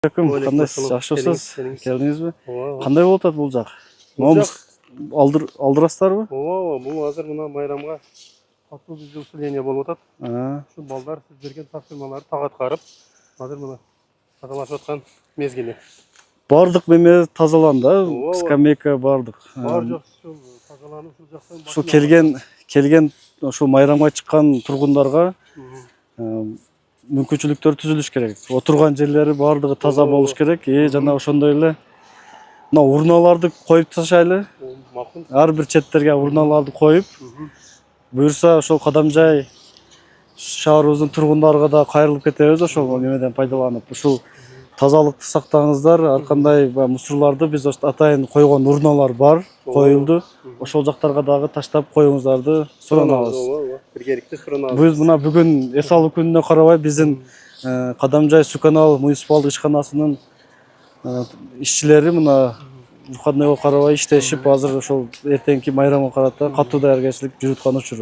Кандай жакшысыз? Келдиңизби? Кандай болуп атат бул жак? Алдырасыздарбы? Ооба, бул азыр мына майрамга катуу бизде усиление болуп атат. Ушу балдар сиз берген тапшырмаларды так аткарып, азыр мына тазалашып аткан мезгили. Бардык неме тазаланды, скамейка бардык. Бар жок ушул тазаланып ушул жактан. Ушул келген ушул майрамга чыккан тургундарга мүмкүнчүлүктөр түзүлүш керек. Отурган жерлери бардыгы таза болуш керек. Жана ошондой эле мына урналарды коюп ташайлы. Макул. Ар бир четтерге урналарды коюп, буюрса ошол Кадамжай шаарыбыздын тургундарына да кайрылып кетебиз ошол немеден пайдаланып. Ушул тазалыкты сактаңыздар. Ар кандай мусорларды биз атайын койгон урналар бар, коюлду. Ошол жактарга дагы таштап коюңуздарды суранабыз. Биргеликте суранабыз. Биз мына бүгүн эс алуу күнүнө карабай биздин Кадамжай суу канал муниципалдык ишканасынын ишчилери мына выходныйга карабай иштешип, азыр ошол эртеңки майрамга карата катуу даяргерчилик жүрүп аткан учур.